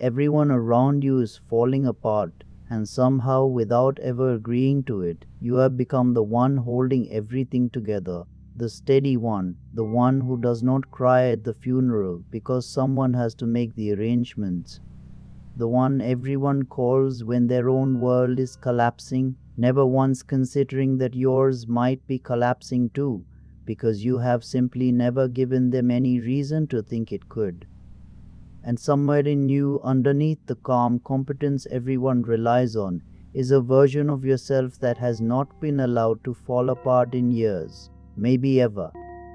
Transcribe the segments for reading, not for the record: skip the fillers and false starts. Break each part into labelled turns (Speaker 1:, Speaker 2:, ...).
Speaker 1: Everyone around you is falling apart, and somehow, without ever agreeing to it, you have become the one holding everything together. The steady one, the one who does not cry at the funeral because someone has to make the arrangements. The one everyone calls when their own world is collapsing, never once considering that yours might be collapsing too, because you have simply never given them any reason to think it could. And somewhere in you, underneath the calm competence everyone relies on, is a version of yourself that has not been allowed to fall apart in years, maybe ever.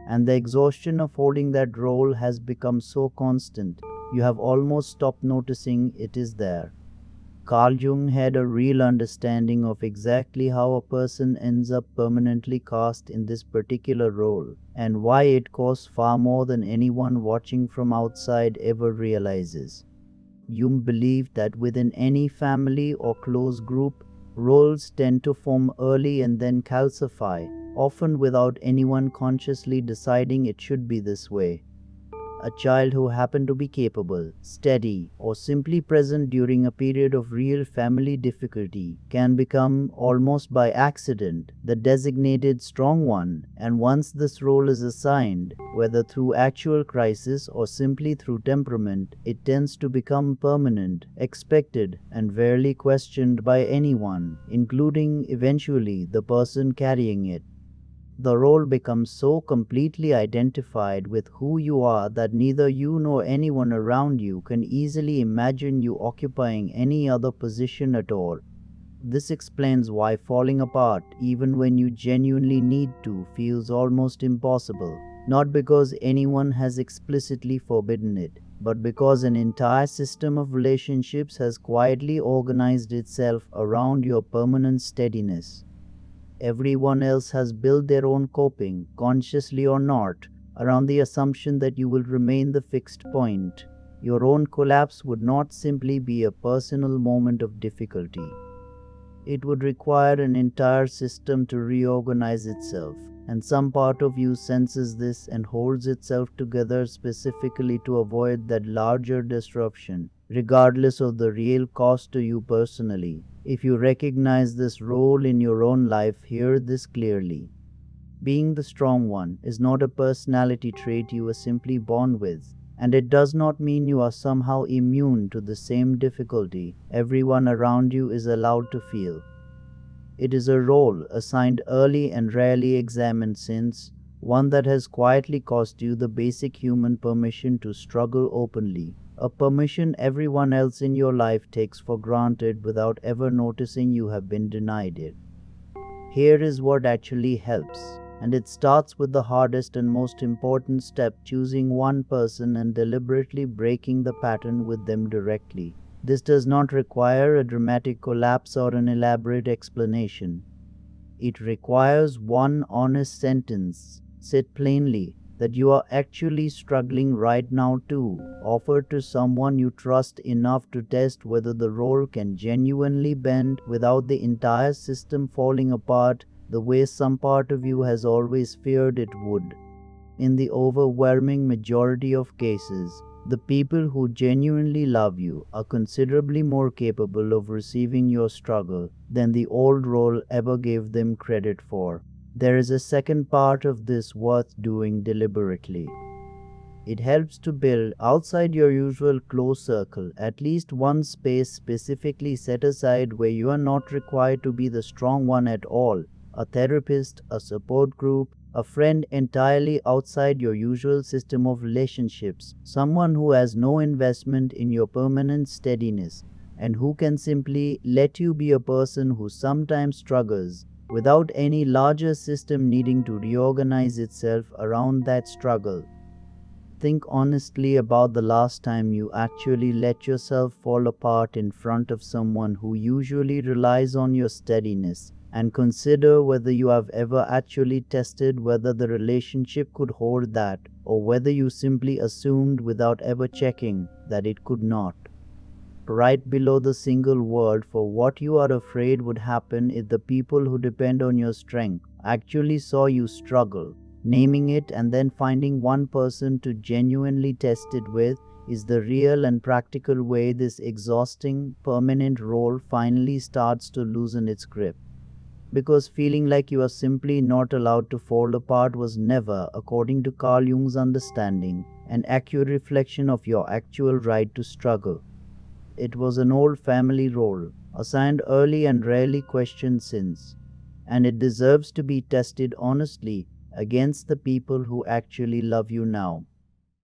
Speaker 1: And the exhaustion of holding that role has become so constant, you have almost stopped noticing it is there. Carl Jung had a real understanding of exactly how a person ends up permanently cast in this particular role, and why it costs far more than anyone watching from outside ever realizes. Jung believed that within any family or close group, roles tend to form early and then calcify, often without anyone consciously deciding it should be this way. A child who happened to be capable, steady, or simply present during a period of real family difficulty can become, almost by accident, the designated strong one, and once this role is assigned, whether through actual crisis or simply through temperament, it tends to become permanent, expected, and rarely questioned by anyone, including, eventually, the person carrying it. The role becomes so completely identified with who you are that neither you nor anyone around you can easily imagine you occupying any other position at all. This explains why falling apart, even when you genuinely need to, feels almost impossible. Not because anyone has explicitly forbidden it, but because an entire system of relationships has quietly organized itself around your permanent steadiness. Everyone else has built their own coping, consciously or not, around the assumption that you will remain the fixed point. Your own collapse would not simply be a personal moment of difficulty. It would require an entire system to reorganize itself, and some part of you senses this and holds itself together specifically to avoid that larger disruption, regardless of the real cost to you personally. If you recognize this role in your own life, hear this clearly. Being the strong one is not a personality trait you are simply born with, and it does not mean you are somehow immune to the same difficulty everyone around you is allowed to feel. It is a role assigned early and rarely examined since, one that has quietly cost you the basic human permission to struggle openly, a permission everyone else in your life takes for granted without ever noticing you have been denied it. Here is what actually helps, and it starts with the hardest and most important step: choosing one person and deliberately breaking the pattern with them directly. This does not require a dramatic collapse or an elaborate explanation. It requires one honest sentence, said plainly, that you are actually struggling right now too, offered to someone you trust enough to test whether the role can genuinely bend without the entire system falling apart the way some part of you has always feared it would. In the overwhelming majority of cases, the people who genuinely love you are considerably more capable of receiving your struggle than the old role ever gave them credit for. There is a second part of this worth doing deliberately. It helps to build, outside your usual close circle, at least one space specifically set aside where you are not required to be the strong one at all. A therapist, a support group, a friend entirely outside your usual system of relationships, someone who has no investment in your permanent steadiness, and who can simply let you be a person who sometimes struggles, without any larger system needing to reorganize itself around that struggle. Think honestly about the last time you actually let yourself fall apart in front of someone who usually relies on your steadiness, and consider whether you have ever actually tested whether the relationship could hold that, or whether you simply assumed without ever checking that it could not. Right below the single word for what you are afraid would happen if the people who depend on your strength actually saw you struggle. Naming it and then finding one person to genuinely test it with is the real and practical way this exhausting, permanent role finally starts to loosen its grip. Because feeling like you are simply not allowed to fall apart was never, according to Carl Jung's understanding, an accurate reflection of your actual right to struggle. It was an old family role, assigned early and rarely questioned since, and it deserves to be tested honestly against the people who actually love you now.